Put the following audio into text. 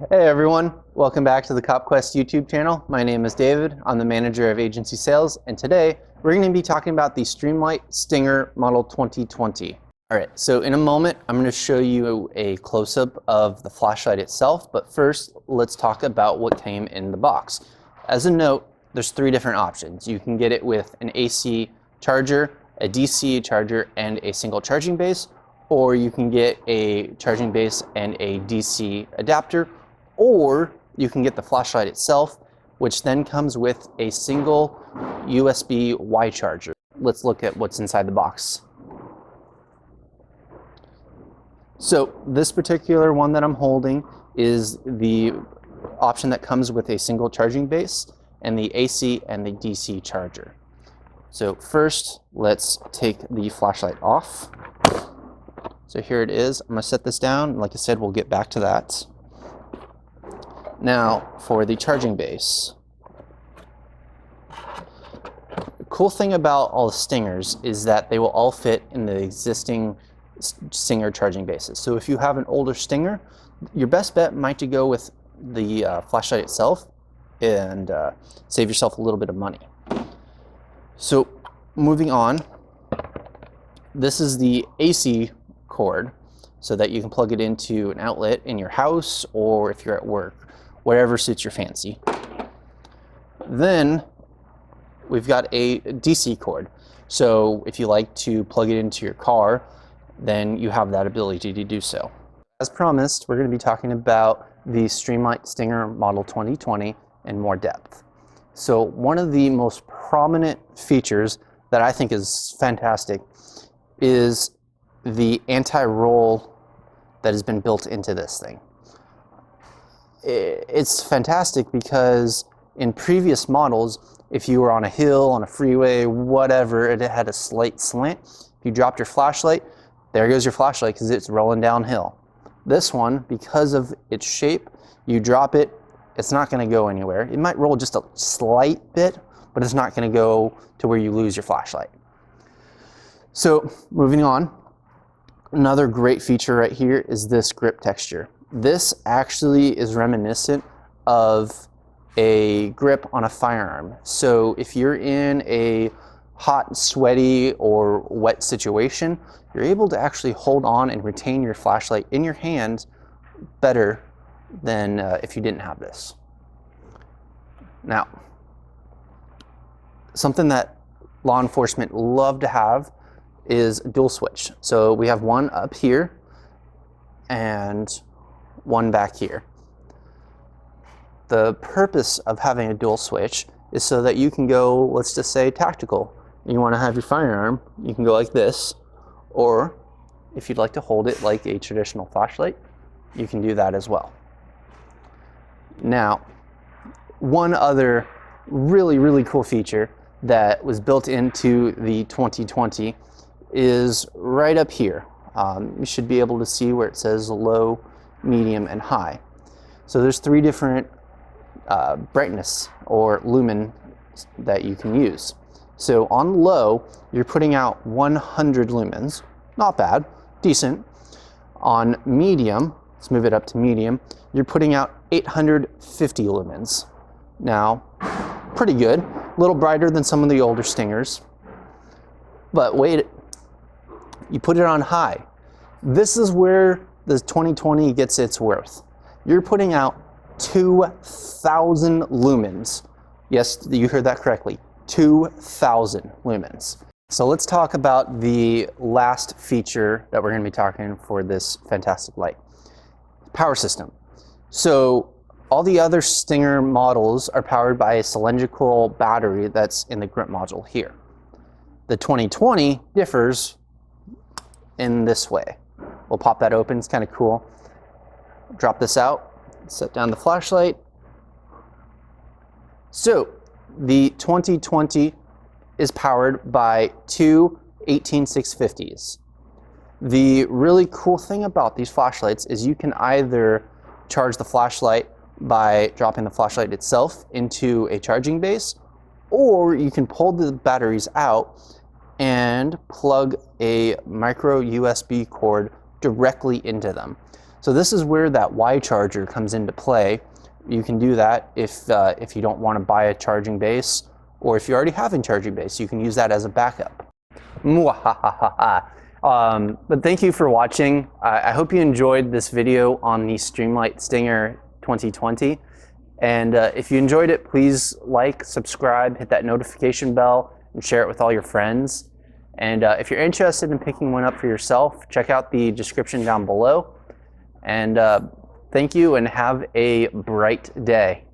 Hey everyone, welcome back to the CopQuest YouTube channel. My name is David, I'm the manager of agency sales, and today we're going to be talking about the Streamlight Stinger Model 2020. Alright, so in a moment I'm going to show you a close-up of the flashlight itself, but first let's talk about what came in the box. As a note, there's three different options. You can get it with an AC charger, a DC charger, and a single charging base, or you can get a charging base and a DC adapter, or you can get the flashlight itself, which then comes with a single USB Y charger. Let's look at what's inside the box. So this particular one that I'm holding is the option that comes with a single charging base and the AC and the DC charger. So first, let's take the flashlight off. So here it is. I'm going to set this down. Like I said, we'll get back to that. Now for the charging base. The cool thing about all the Stingers is that they will all fit in the existing Stinger charging bases. So if you have an older Stinger, your best bet might to go with the flashlight itself and save yourself a little bit of money. So moving on, this is the AC cord so that you can plug it into an outlet in your house or if you're at work, whatever suits your fancy. Then we've got a DC cord. So if you like to plug it into your car, then you have that ability to do so. As promised, we're going to be talking about the Streamlight Stinger Model 2020 in more depth. So one of the most prominent features that I think is fantastic is the anti-roll that has been built into this thing. It's fantastic because in previous models, if you were on a hill, on a freeway, whatever, it had a slight slant. If you dropped your flashlight, there goes your flashlight because it's rolling downhill. This one, because of its shape, you drop it, it's not going to go anywhere. It might roll just a slight bit, but it's not going to go to where you lose your flashlight. So moving on, another great feature right here is this grip texture. This actually is reminiscent of a grip on a firearm. So if you're in a hot, sweaty, or wet situation, you're able to actually hold on and retain your flashlight in your hand better than if you didn't have this. Now, something that law enforcement love to have is a dual switch. So we have one up here and one back here. The purpose of having a dual switch is so that you can go, let's just say, tactical. You want to have your firearm, you can go like this, or if you'd like to hold it like a traditional flashlight, you can do that as well. Now, one other really cool feature that was built into the 2020 is right up here. You should be able to see where it says low, medium, and high. So there's three different brightness or lumen that you can use. So on low, you're putting out 100 lumens, not bad, decent. On medium, let's move it up to medium, you're putting out 850 lumens. Now, pretty good, a little brighter than some of the older Stingers. But wait, you put it on high. This is where the 2020 gets its worth. You're putting out 2,000 lumens. Yes, you heard that correctly, 2,000 lumens. So let's talk about the last feature that we're going to be talking for this fantastic light. Power system. So all the other Stinger models are powered by a cylindrical battery that's in the grip module here. The 2020 differs in this way. We'll pop that open, it's kind of cool. Drop this out, set down the flashlight. So the 2020 is powered by two 18650s. The really cool thing about these flashlights is you can either charge the flashlight by dropping the flashlight itself into a charging base, or you can pull the batteries out and plug a micro USB cord directly into them. So this is where that Y charger comes into play. You can do that if you don't want to buy a charging base, or if you already have a charging base, you can use that as a backup. But thank you for watching. I hope you enjoyed this video on the Streamlight Stinger 2020. And if you enjoyed it, please like, subscribe, hit that notification bell, and share it with all your friends. And if you're interested in picking one up for yourself, check out the description down below. And thank you, and have a bright day.